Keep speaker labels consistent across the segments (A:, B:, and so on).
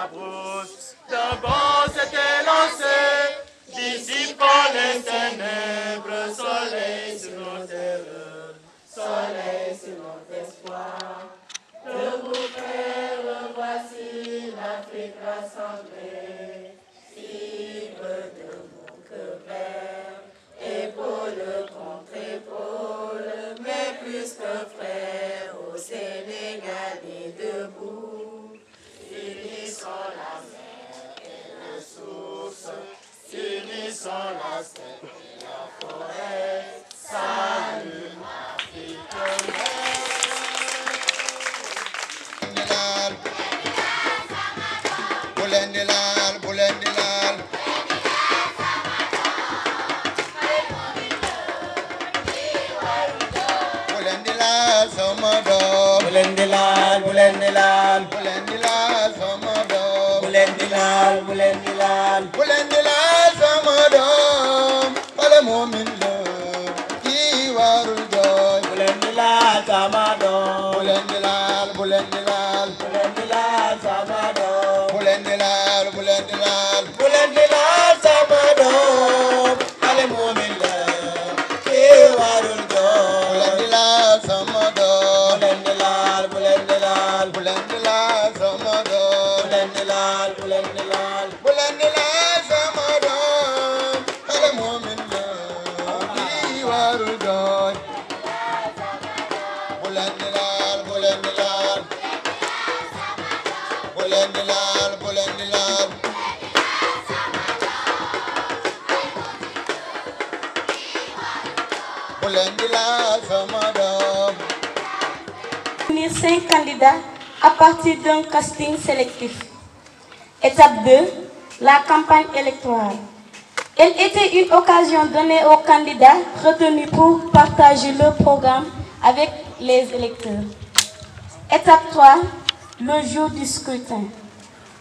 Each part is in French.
A: la brousse. De bon s'était lancé, dissipant les ténèbres, soleil sur nos terreurs, soleil sur notre espoir. Debout frères, voici l'Afrique rassemblée, fibre de mon cœur vert, épaule contre épaule, mais plus que frères, au Sénégal et debout. Unissons la mer et la source, unissons la steppe et la forêt, salut l'Afrique mère.
B: Bulendilal, bulendilal. Bulendilal, somodo.
C: Bulendilal, bulendilal.
B: Bulendilal, somodo.
C: Bulendilal, bulendilal.
B: Bulendilal, somodo. Pale mumin lo, ki warul joy.
C: Bulendilal, samado.
B: Bulendilal, bulendilal.
C: Bulendilal, samado.
B: Bulendilal, bulendilal.
C: Bulendilal, samado. Ale mumin la, ki warul joy.
B: Bulendilal, somodo.
C: Bulendilal, bulendilal.
B: Bulendilal, somodo.
C: Bulendilal, bulendilal.
B: Bulendilal, somodo. Pale mumin lo, ki warul joy. Bulendilal, bulendilal. Bulendilal, bulendilal. Bulendilal, somodo.
D: 5 candidats à partir d'un casting sélectif. Étape 2, la campagne électorale. Elle était une occasion donnée aux candidats retenus pour partager leur programme avec les électeurs. Étape 3, le jour du scrutin.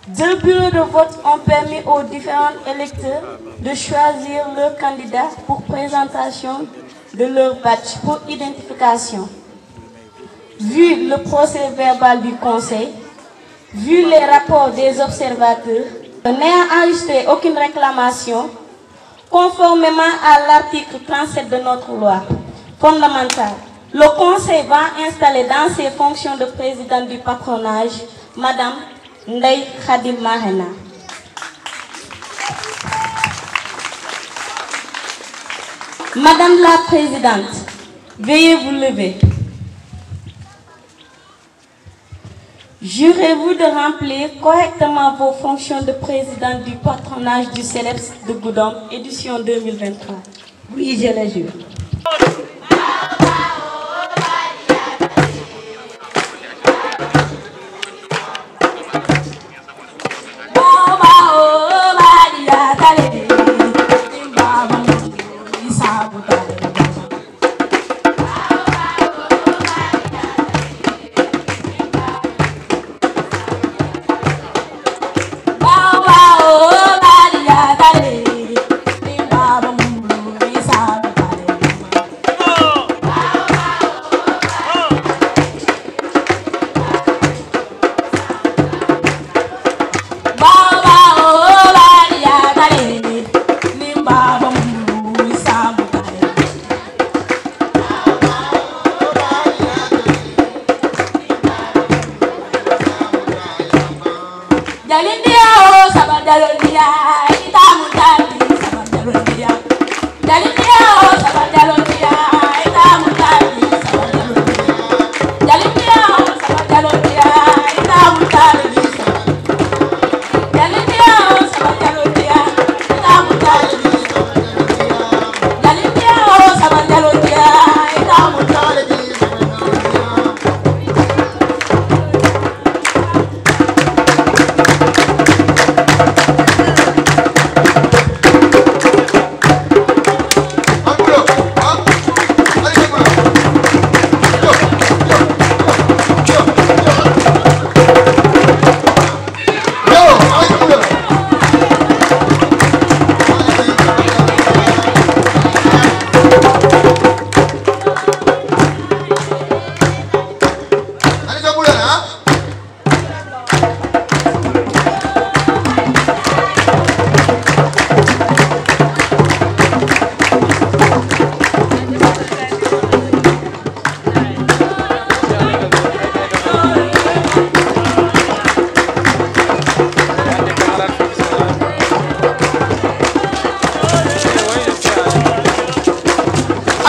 D: 2 bureaux de vote ont permis aux différents électeurs de choisir leur candidat pour présentation de leur badge pour identification. Vu le procès verbal du Conseil, vu les rapports des observateurs, n'ayant enregistré aucune réclamation, conformément à l'article 37 de notre loi fondamentale, le Conseil va installer dans ses fonctions de présidente du patronage, Madame Ndeye Khady Mahena. Madame la Présidente, veuillez vous lever. Jurez-vous de remplir correctement vos fonctions de présidente du patronage du CELEPS de Goudomp, édition 2023? Oui, je le jure.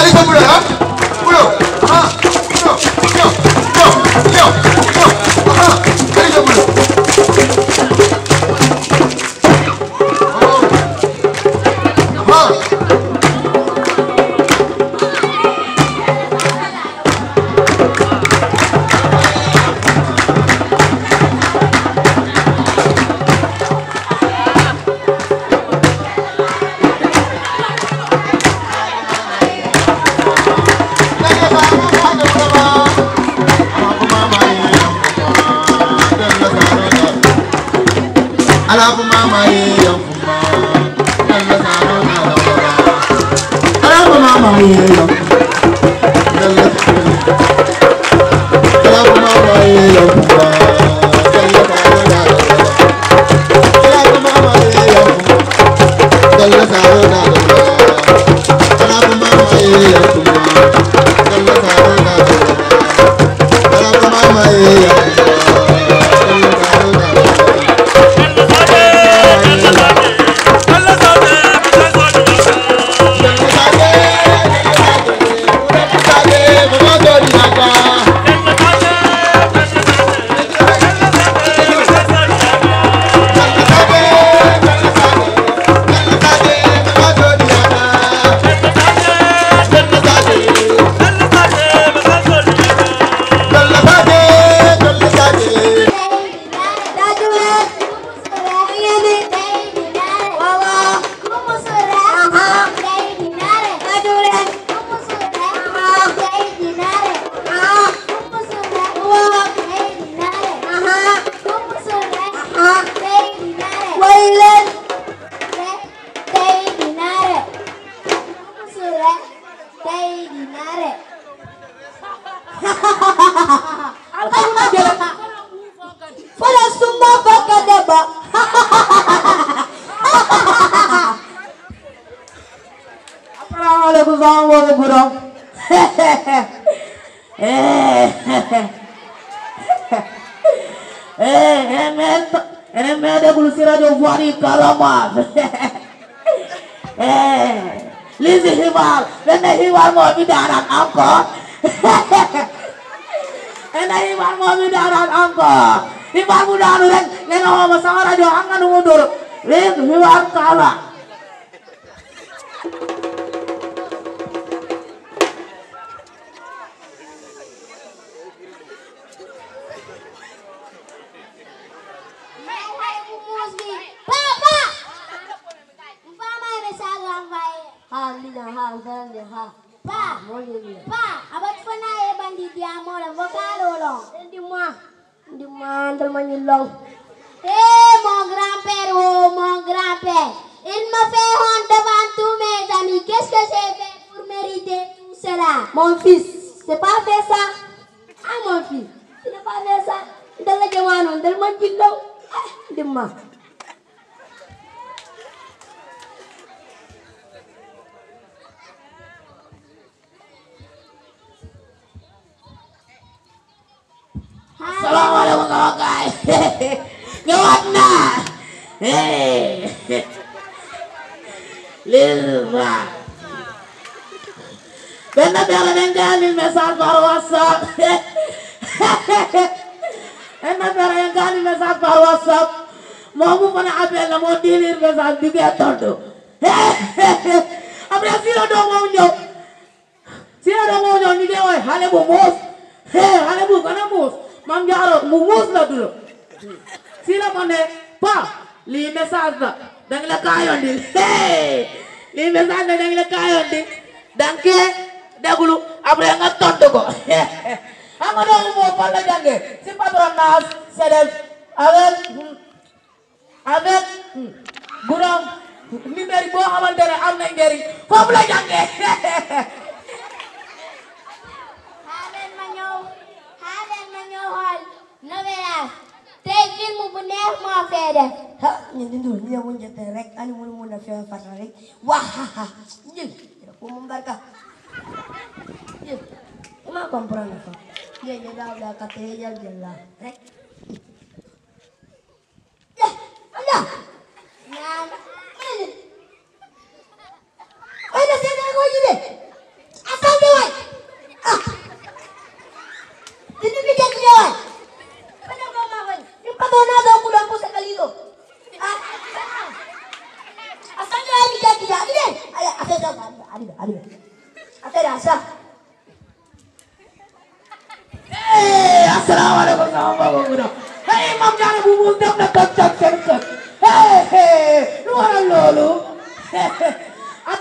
B: Aïcha Boula, hein? Boula, ah, yo, ah, Aïcha Boula.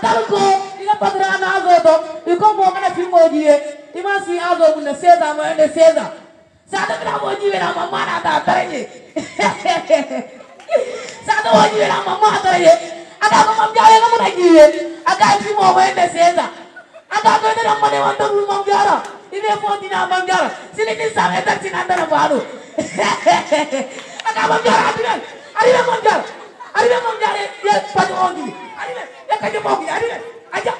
E: talko ina patra na azoto iko mo kana fimo jiwe ima si azo mun seza mo ende seza sada na mo jiwe na mama na ta tareje sada mo jiwe na mama tareje aka ko mam jawe ko na jiwe aka fimo mo ende seza aka ko ende na mane wanda bu mam jara ine foti na mam jara sini ni sa eta tinanda na baru aka mam jara aribe mam jara ya patu ongi aribe ya kaje mo gi aribe aja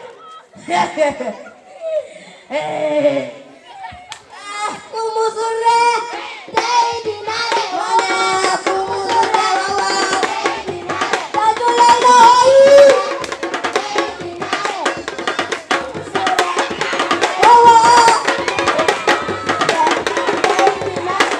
F: kumusure dai dinare wala kumusure wala dai dinare tajulalo dai dinare kumusure wala dai dinare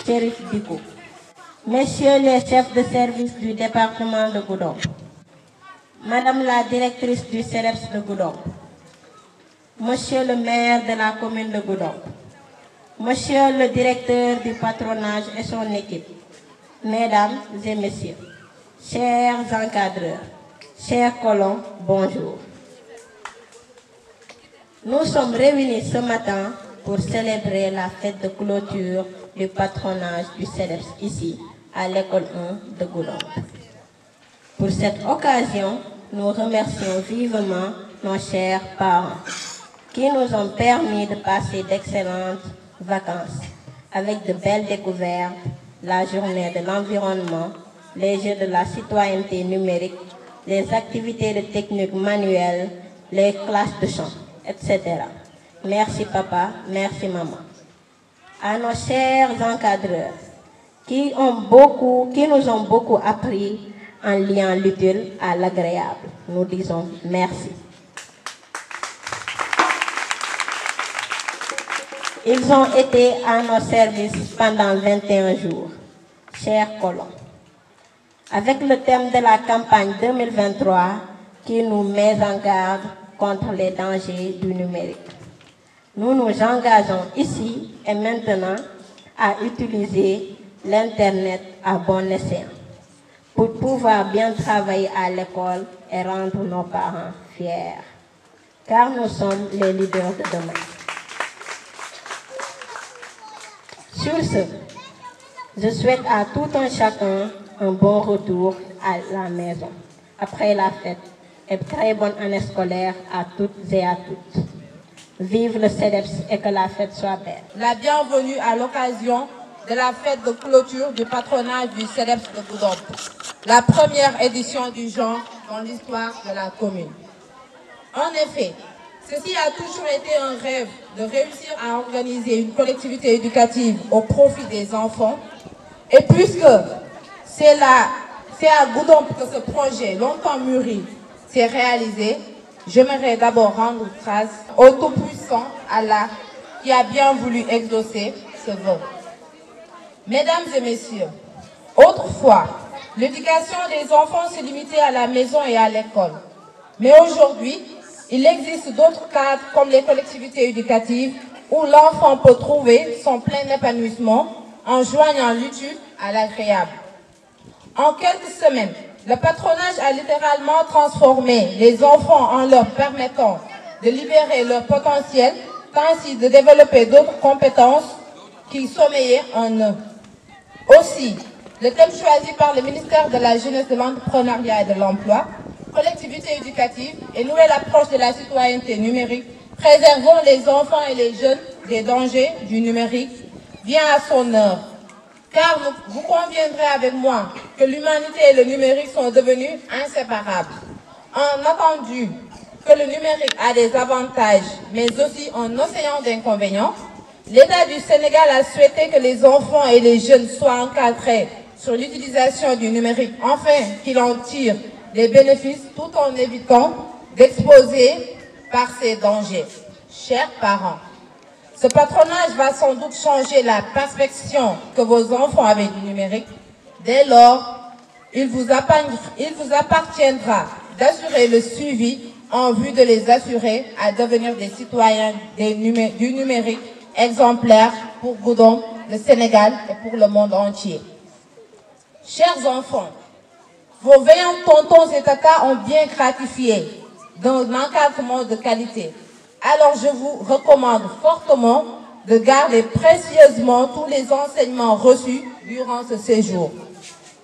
D: Chérif Diko, Messieurs les chefs de service du département de Goudomp, Madame la directrice du CEDEPS de Goudomp, Monsieur le maire de la commune de Goudomp, Monsieur le directeur du patronage et son équipe, Mesdames et Messieurs, chers encadreurs, chers colons, bonjour. Nous sommes réunis ce matin pour célébrer la fête de clôture du patronage du CEDEPS ici, à l'école 1 de Goudomp. Pour cette occasion, nous remercions vivement nos chers parents qui nous ont permis de passer d'excellentes vacances avec de belles découvertes, la journée de l'environnement, les jeux de la citoyenneté numérique, les activités de technique manuelle, les classes de chant, etc. Merci papa, merci maman. À nos chers encadreurs qui nous ont beaucoup appris en liant l'utile à l'agréable, nous disons merci. Ils ont été à nos services pendant 21 jours, chers colons. Avec le thème de la campagne 2023 qui nous met en garde contre les dangers du numérique. Nous nous engageons ici et maintenant à utiliser l'Internet à bon escient pour pouvoir bien travailler à l'école et rendre nos parents fiers, car nous sommes les leaders de demain. Sur ce, je souhaite à tout un chacun un bon retour à la maison après la fête et très bonne année scolaire à toutes et à toutes. Vive le CEDEPS et que la fête soit belle.
E: La bienvenue à l'occasion de la fête de clôture du patronage du CEDEPS de Goudomp, la première édition du genre dans l'histoire de la commune. En effet, ceci a toujours été un rêve de réussir à organiser une collectivité éducative au profit des enfants. Et puisque c'est à Goudomp que ce projet longtemps mûri s'est réalisé, j'aimerais d'abord rendre grâce au Tout-Puissant Allah qui a bien voulu exaucer ce vœu. Mesdames et messieurs, autrefois, l'éducation des enfants se limitait à la maison et à l'école. Mais aujourd'hui, il existe d'autres cadres comme les collectivités éducatives où l'enfant peut trouver son plein épanouissement en joignant l'utile à l'agréable. En quelques semaines, le patronage a littéralement transformé les enfants en leur permettant de libérer leur potentiel, ainsi de développer d'autres compétences qui sommeillaient en eux. Aussi, le thème choisi par le ministère de la Jeunesse, de l'Entrepreneuriat et de l'Emploi, collectivité éducative et nouvelle approche de la citoyenneté numérique, préservons les enfants et les jeunes des dangers du numérique, vient à son heure. Car vous conviendrez avec moi que l'humanité et le numérique sont devenus inséparables. En attendu que le numérique a des avantages, mais aussi un océan d'inconvénients, l'État du Sénégal a souhaité que les enfants et les jeunes soient encadrés sur l'utilisation du numérique, afin qu'ils en tirent des bénéfices tout en évitant d'exposer par ces dangers. Chers parents, ce patronage va sans doute changer la perception que vos enfants avaient du numérique. Dès lors, il vous appartiendra d'assurer le suivi en vue de les assurer à devenir des citoyens du numérique exemplaires pour Goudomp, le Sénégal et pour le monde entier. Chers enfants, vos veillants tontons et tatas ont bien gratifié d'un encadrement de qualité. Alors je vous recommande fortement de garder précieusement tous les enseignements reçus durant ce séjour.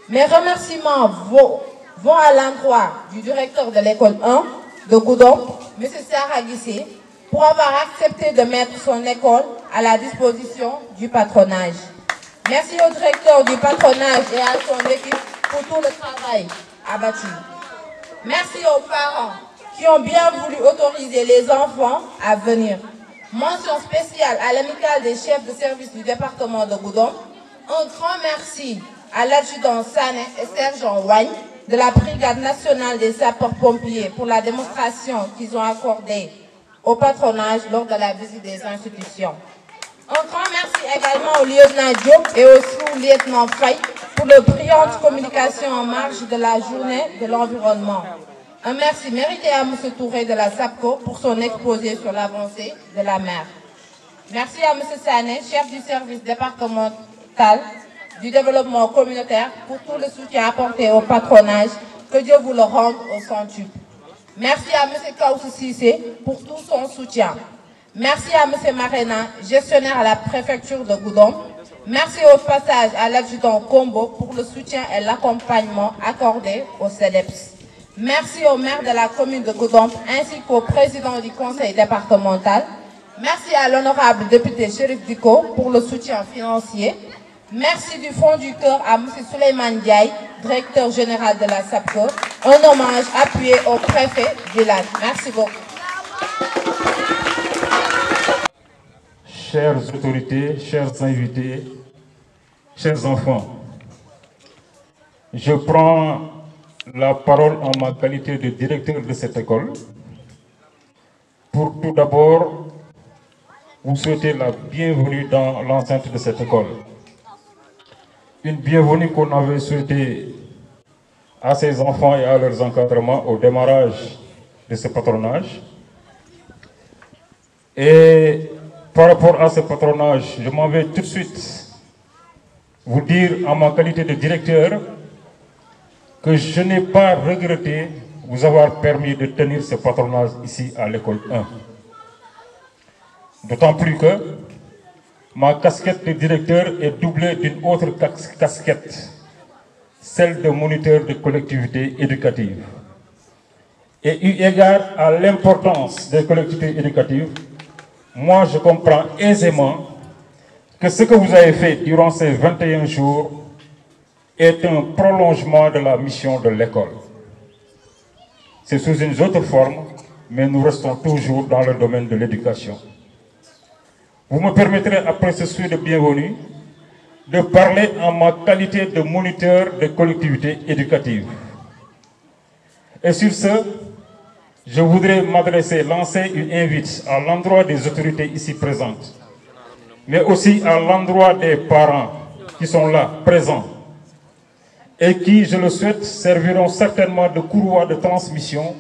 E: Mes remerciements vont à l'endroit du directeur de l'école 1 de Goudomp, M. Sarah Guissé, pour avoir accepté de mettre son école à la disposition du patronage. Merci au directeur du patronage et à son équipe pour tout le travail abattu. Merci aux parents qui ont bien voulu autoriser les enfants à venir. Mention spéciale à l'amicale des chefs de service du département de Goudomp. Un grand merci à l'adjudant Sané et sergent Wagne de la Brigade nationale des sapeurs-pompiers pour la démonstration qu'ils ont accordée au patronage lors de la visite des institutions. Un grand merci
G: également au lieutenant Diop et au sous-lieutenant Faye pour leur brillante communication en marge de la journée de l'environnement. Un merci mérité à M. Touré de la SAPCO pour son exposé sur l'avancée de la mer. Merci à M. Sané, chef du service départemental du développement communautaire, pour tout le soutien apporté au patronage. Que Dieu vous le rende au centuple. Merci à M. Kaoussou Sissé pour tout son soutien. Merci à M. Marena, gestionnaire à la préfecture de Goudomp. Merci au passage à l'adjudant Combo pour le soutien et l'accompagnement accordé au CEDEPS. Merci au maire de la commune de Goudomp ainsi qu'au président du conseil départemental. Merci à l'honorable député Chérif Diko pour le soutien financier. Merci du fond du cœur à M. Souleymane Diaye, directeur général de la SAPCO. Un hommage appuyé au préfet du lac. Merci beaucoup.
H: Chères autorités, chers invités, chers enfants, je prends la parole en ma qualité de directeur de cette école pour tout d'abord vous souhaiter la bienvenue dans l'enceinte de cette école. Une bienvenue qu'on avait souhaitée à ces enfants et à leurs encadrements au démarrage de ce patronage. Et par rapport à ce patronage, je m'en vais tout de suite vous dire en ma qualité de directeur que je n'ai pas regretté vous avoir permis de tenir ce patronage ici à l'école 1. D'autant plus que ma casquette de directeur est doublée d'une autre casquette, celle de moniteur de collectivité éducative. Et eu égard à l'importance des collectivités éducatives, moi je comprends aisément que ce que vous avez fait durant ces 21 jours est un prolongement de la mission de l'école. C'est sous une autre forme, mais nous restons toujours dans le domaine de l'éducation. Vous me permettrez, après ce souhait de bienvenue, de parler en ma qualité de moniteur de collectivité éducative. Et sur ce, je voudrais lancer une invite à l'endroit des autorités ici présentes, mais aussi à l'endroit des parents qui sont là, présents, et qui, je le souhaite, serviront certainement de courroie de transmission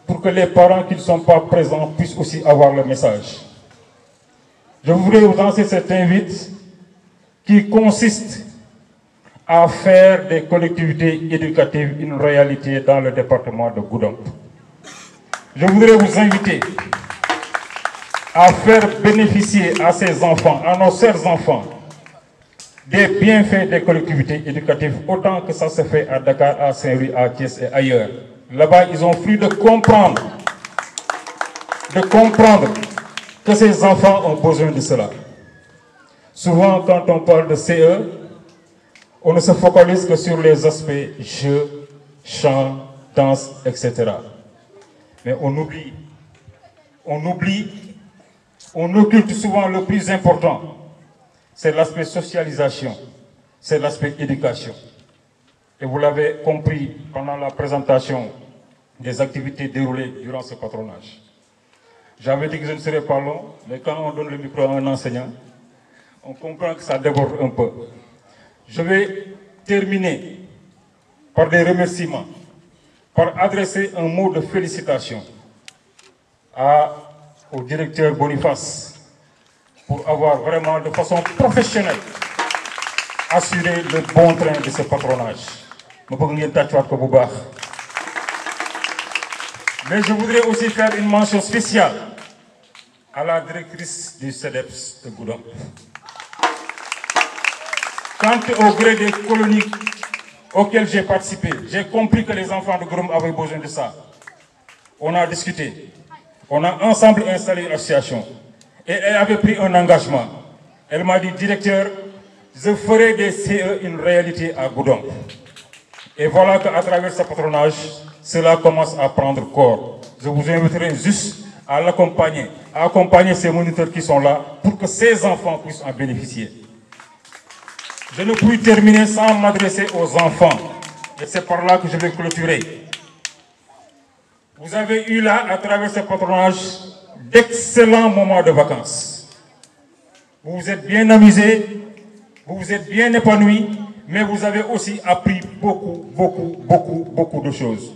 H: pour que les parents qui ne sont pas présents puissent aussi avoir le message. Je voudrais vous lancer cette invite qui consiste à faire des collectivités éducatives une réalité dans le département de Goudomp. Je voudrais vous inviter à faire bénéficier à ces enfants, à nos chers enfants, des bienfaits des collectivités éducatives, autant que ça se fait à Dakar, à Saint-Louis, à Thiès et ailleurs. Là-bas, ils ont pris de comprendre que ces enfants ont besoin de cela. Souvent, quand on parle de CE, on ne se focalise que sur les aspects jeux, chant, danse, etc. Mais on occulte souvent le plus important. C'est l'aspect socialisation, c'est l'aspect éducation. Et vous l'avez compris pendant la présentation des activités déroulées durant ce patronage. J'avais dit que je ne serais pas long, mais quand on donne le micro à un enseignant, on comprend que ça déborde un peu. Je vais terminer par des remerciements, par adresser un mot de félicitation au directeur Boniface pour avoir vraiment de façon professionnelle assuré le bon train de ce patronage. Mais je voudrais aussi faire une mention spéciale à la directrice du CEDEPS de Goudomp. Quant au gré des colonies auxquelles j'ai participé, j'ai compris que les enfants de Goudomp avaient besoin de ça. On a discuté, on a ensemble installé une association et elle avait pris un engagement. Elle m'a dit, directeur, je ferai des CE une réalité à Goudomp. Et voilà qu'à travers ce patronage, cela commence à prendre corps. Je vous inviterai juste à l'accompagner, à accompagner ces moniteurs qui sont là pour que ces enfants puissent en bénéficier. Je ne puis terminer sans m'adresser aux enfants. Et c'est par là que je vais clôturer. Vous avez eu là, à travers ce patronage, d'excellents moments de vacances. vous vous êtes bien amusés, vous vous êtes bien épanouis, mais vous avez aussi appris beaucoup de choses.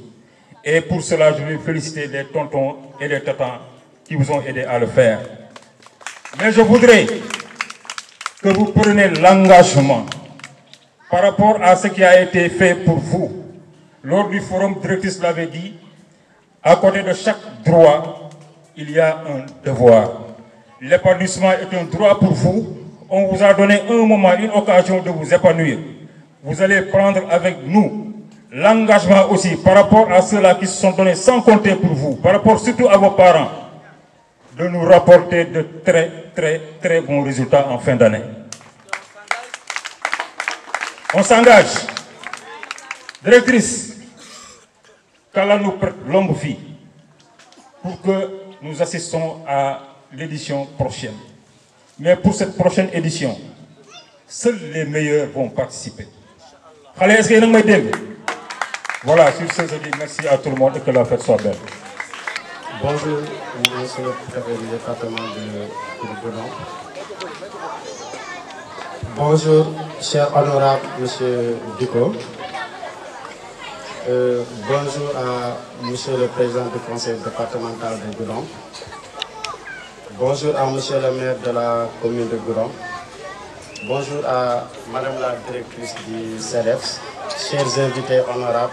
H: Et pour cela, je vais féliciter les tontons et les tatans qui vous ont aidé à le faire. Mais je voudrais que vous preniez l'engagement par rapport à ce qui a été fait pour vous. Lors du forum, directrice l'avait dit, à côté de chaque droit, il y a un devoir. L'épanouissement est un droit pour vous. On vous a donné un moment, une occasion de vous épanouir. Vous allez prendre avec nous l'engagement aussi par rapport à ceux-là qui se sont donnés sans compter pour vous, par rapport surtout à vos parents, de nous rapporter de très bons résultats en fin d'année. On s'engage. Directrice, qu'Allah nous prête longue vie pour que nous assistons à l'édition prochaine. Mais pour cette prochaine édition, seuls les meilleurs vont participer. Allez, est-ce que vous m'aidez? Voilà, sur ce, je dis merci à tout le monde et que la fête soit belle.
I: Bonjour, monsieur le préfet du département de Goudon. Bonjour, cher honorable monsieur Ducot. Bonjour à monsieur le président du conseil départemental de Goudon. Bonjour à monsieur le maire de la commune de Goudon. Bonjour à madame la directrice du CEDEPS, chers invités honorables.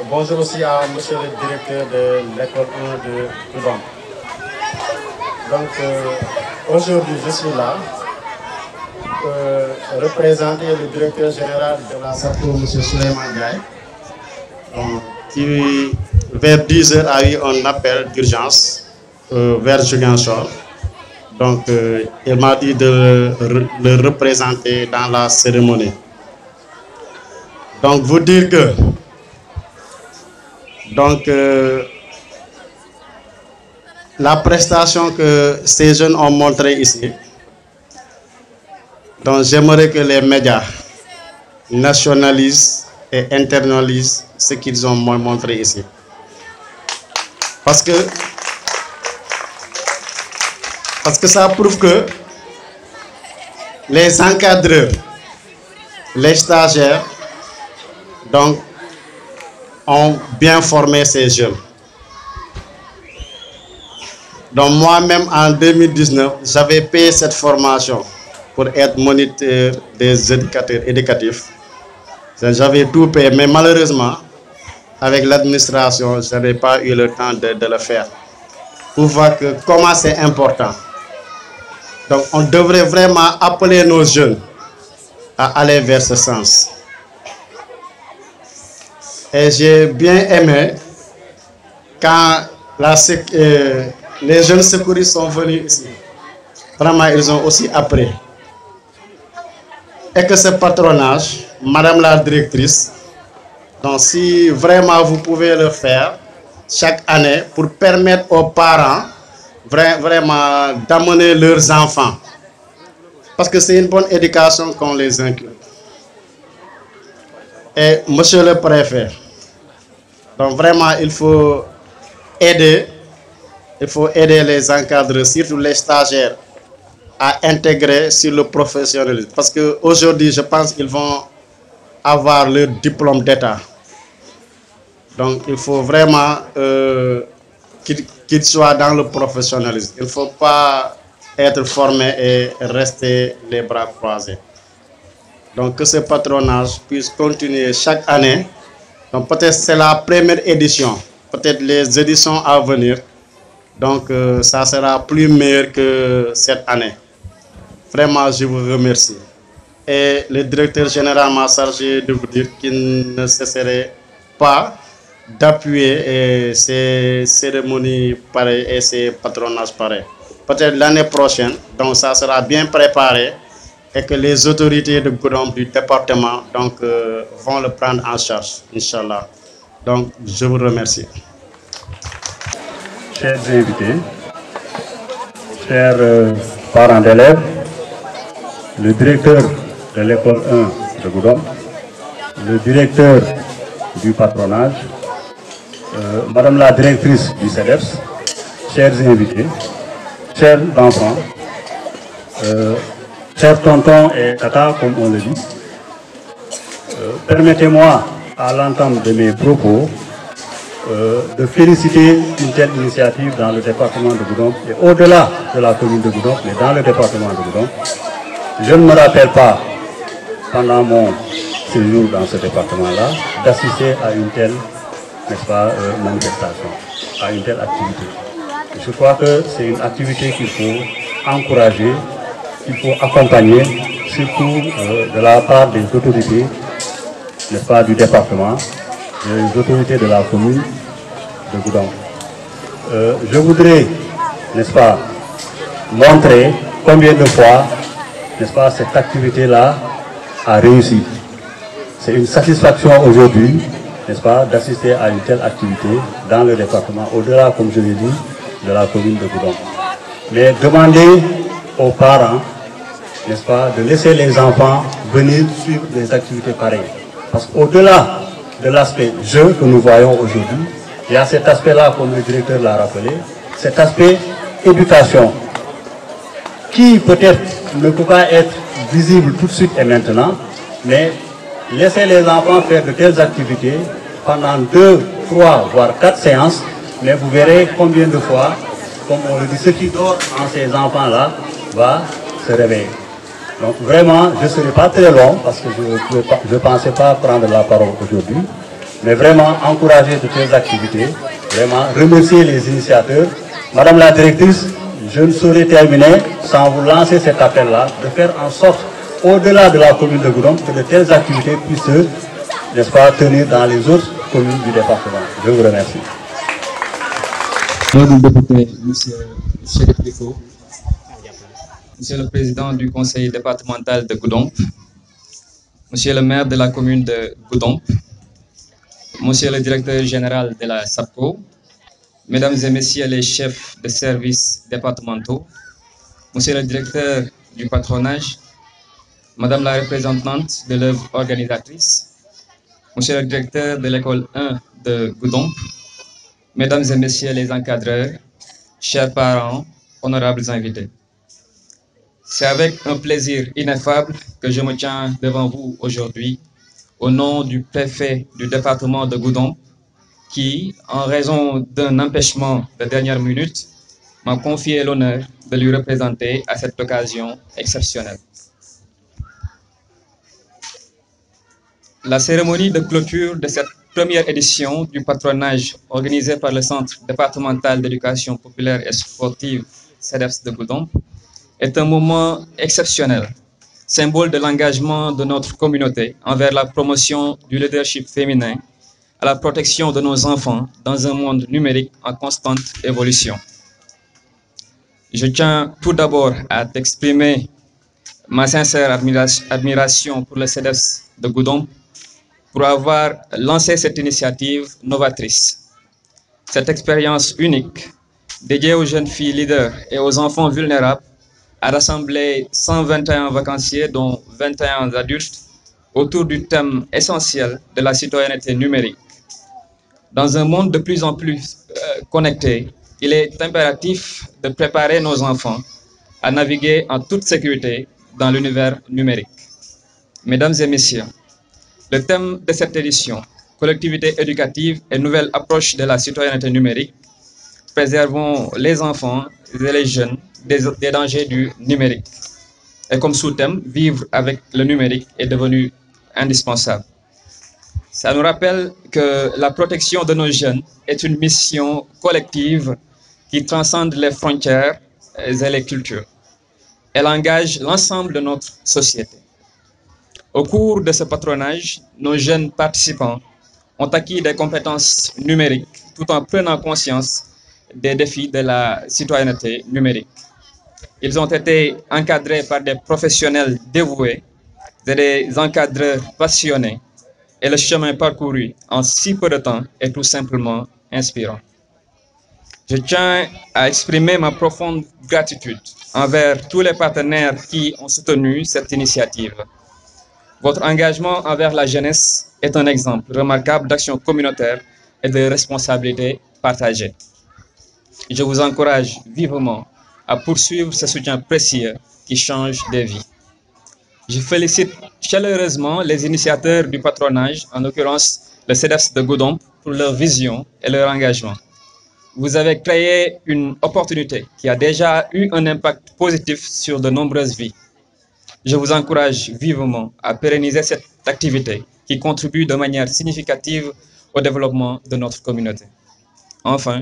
I: Bonjour aussi à monsieur le directeur de l'école 1 de Goudon. Donc aujourd'hui je suis là représenter le directeur général de la SAPCO, M. Souleymane Gaye, qui vers 10h a eu un appel d'urgence vers Ziguinchor. Donc il m'a dit de le représenter dans la cérémonie. Donc vous dire que la prestation que ces jeunes ont montrée ici, donc j'aimerais que les médias nationalisent et internalisent ce qu'ils ont montré ici. Parce que ça prouve que les encadreurs, les stagiaires, donc, ont bien formé ces jeunes. Donc moi-même en 2019, j'avais payé cette formation pour être moniteur des éducateurs éducatifs. J'avais tout payé, mais malheureusement, avec l'administration, je n'avais pas eu le temps de le faire. Pour voir que comment c'est important. Donc on devrait vraiment appeler nos jeunes à aller vers ce sens. Et j'ai bien aimé quand les jeunes secouristes sont venus ici. Vraiment, ils ont aussi appris. Et que ce patronage, madame la directrice, donc si vraiment vous pouvez le faire chaque année pour permettre aux parents vraiment d'amener leurs enfants. Parce que c'est une bonne éducation qu'on les inculque. Et monsieur le préfet, donc vraiment il faut aider les encadreurs, surtout les stagiaires, à intégrer sur le professionnalisme. Parce qu'aujourd'hui, je pense qu'ils vont avoir leur diplôme d'État. Donc il faut vraiment qu'ils soient dans le professionnalisme. Il ne faut pas être formé et rester les bras croisés. Donc que ce patronage puisse continuer chaque année. Donc peut-être c'est la première édition, peut-être les éditions à venir. Donc ça sera plus meilleur que cette année. Vraiment, je vous remercie. Et le directeur général m'a chargé de vous dire qu'il ne cesserait pas d'appuyer ces cérémonies pareilles et ces patronages pareils. Peut-être l'année prochaine, donc ça sera bien préparé et que les autorités de Goudon du département donc, vont le prendre en charge, Inch'Allah. Donc, je vous remercie.
J: Chers invités, chers parents d'élèves, le directeur de l'école 1 de Goudon, le directeur du patronage, madame la directrice du CEDEPS, chers invités, chers enfants, chers tontons et tata, comme on le dit, permettez-moi, à l'entame de mes propos, de féliciter une telle initiative dans le département de Goudomp et au-delà de la commune de Goudomp, mais dans le département de Goudomp. Je ne me rappelle pas, pendant mon séjour dans ce département-là, d'assister à une telle, n'est-ce pas, manifestation, à une telle activité. Et je crois que c'est une activité qu'il faut encourager, qu'il faut accompagner, surtout de la part des autorités, n'est-ce pas, du département, des autorités de la commune de Goudomp. Je voudrais, n'est-ce pas, montrer combien de fois, n'est-ce pas, cette activité-là a réussi. C'est une satisfaction aujourd'hui, n'est-ce pas, d'assister à une telle activité dans le département, au-delà, comme je l'ai dit, de la commune de Goudomp. Mais demander aux parents, n'est-ce pas, de laisser les enfants venir suivre des activités pareilles. Parce qu'au-delà de l'aspect jeu que nous voyons aujourd'hui, il y a cet aspect-là, comme le directeur l'a rappelé, cet aspect éducation, qui peut-être ne peut pas être visible tout de suite et maintenant, mais laisser les enfants faire de telles activités pendant 2, 3, voire 4 séances, mais vous verrez combien de fois, comme on le dit, ce qui dort en ces enfants-là va se réveiller. Donc vraiment, je ne serai pas très long parce que je ne pensais pas prendre la parole aujourd'hui, mais vraiment encourager de telles activités, vraiment remercier les initiateurs. Madame la directrice, je ne saurais terminer sans vous lancer cet appel-là, de faire en sorte, au-delà de la commune de Goudomp, que de telles activités puissent, n'est-ce pas, tenir dans les autres communes du département. Je vous remercie.
K: Monsieur le député, monsieur Chérif Liko, monsieur le président du conseil départemental de Goudomp, monsieur le maire de la commune de Goudomp, monsieur le directeur général de la SAPCO, mesdames et messieurs les chefs de services départementaux, monsieur le directeur du patronage, madame la représentante de l'œuvre organisatrice, monsieur le directeur de l'école 1 de Goudomp, mesdames et messieurs les encadreurs, chers parents, honorables invités. C'est avec un plaisir ineffable que je me tiens devant vous aujourd'hui au nom du préfet du département de Goudomp qui, en raison d'un empêchement de dernière minute, m'a confié l'honneur de lui représenter à cette occasion exceptionnelle. La cérémonie de clôture de cette première édition du patronage organisée par le Centre départemental d'éducation populaire et sportive CEDEPS de Goudomp est un moment exceptionnel, symbole de l'engagement de notre communauté envers la promotion du leadership féminin, à la protection de nos enfants dans un monde numérique en constante évolution. Je tiens tout d'abord à t'exprimer ma sincère admiration pour le CEDEPS de Goudomp pour avoir lancé cette initiative novatrice. Cette expérience unique, dédiée aux jeunes filles leaders et aux enfants vulnérables, a rassemblé 121 vacanciers, dont 21 adultes, autour du thème essentiel de la citoyenneté numérique. Dans un monde de plus en plus connecté, il est impératif de préparer nos enfants à naviguer en toute sécurité dans l'univers numérique. Mesdames et messieurs, le thème de cette édition, collectivité éducative et nouvelle approche de la citoyenneté numérique, préservons les enfants et les jeunes des dangers du numérique. Et comme sous-thème, vivre avec le numérique est devenu indispensable. Ça nous rappelle que la protection de nos jeunes est une mission collective qui transcende les frontières et les cultures. Elle engage l'ensemble de notre société. Au cours de ce patronage, nos jeunes participants ont acquis des compétences numériques tout en prenant conscience des défis de la citoyenneté numérique. Ils ont été encadrés par des professionnels dévoués et des encadreurs passionnés et le chemin parcouru en si peu de temps est tout simplement inspirant. Je tiens à exprimer ma profonde gratitude envers tous les partenaires qui ont soutenu cette initiative. Votre engagement envers la jeunesse est un exemple remarquable d'action communautaire et de responsabilité partagée. Je vous encourage vivement à poursuivre ce soutien précieux qui changent des vies. Je félicite chaleureusement les initiateurs du patronage, en l'occurrence le CEDEPS de Goudomp, pour leur vision et leur engagement. Vous avez créé une opportunité qui a déjà eu un impact positif sur de nombreuses vies. Je vous encourage vivement à pérenniser cette activité qui contribue de manière significative au développement de notre communauté. Enfin,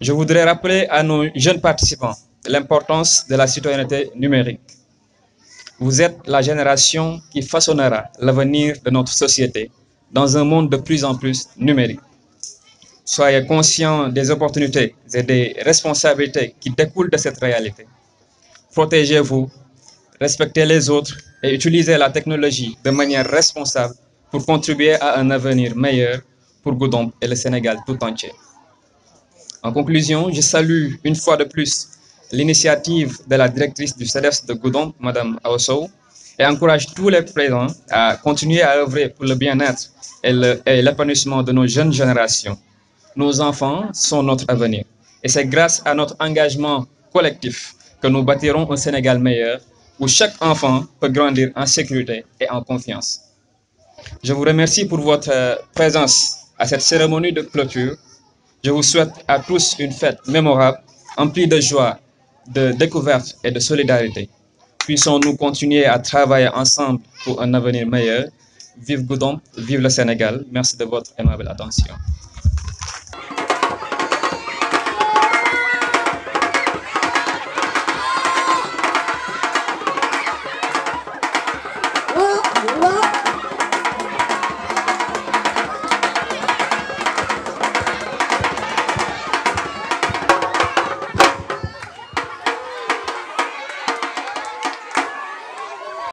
K: je voudrais rappeler à nos jeunes participants l'importance de la citoyenneté numérique. Vous êtes la génération qui façonnera l'avenir de notre société dans un monde de plus en plus numérique. Soyez conscients des opportunités et des responsabilités qui découlent de cette réalité. Protégez-vous, respectez les autres et utilisez la technologie de manière responsable pour contribuer à un avenir meilleur pour Goudomp et le Sénégal tout entier. En conclusion, je salue une fois de plus l'initiative de la directrice du CEDEPS de Goudomp, Mme Aosso, et encourage tous les présents à continuer à œuvrer pour le bien-être et l'épanouissement de nos jeunes générations. Nos enfants sont notre avenir et c'est grâce à notre engagement collectif que nous bâtirons un Sénégal meilleur où chaque enfant peut grandir en sécurité et en confiance. Je vous remercie pour votre présence à cette cérémonie de clôture. Je vous souhaite à tous une fête mémorable, emplie de joie, de découverte et de solidarité. Puissons-nous continuer à travailler ensemble pour un avenir meilleur. Vive Goudomp, vive le Sénégal. Merci de votre aimable attention.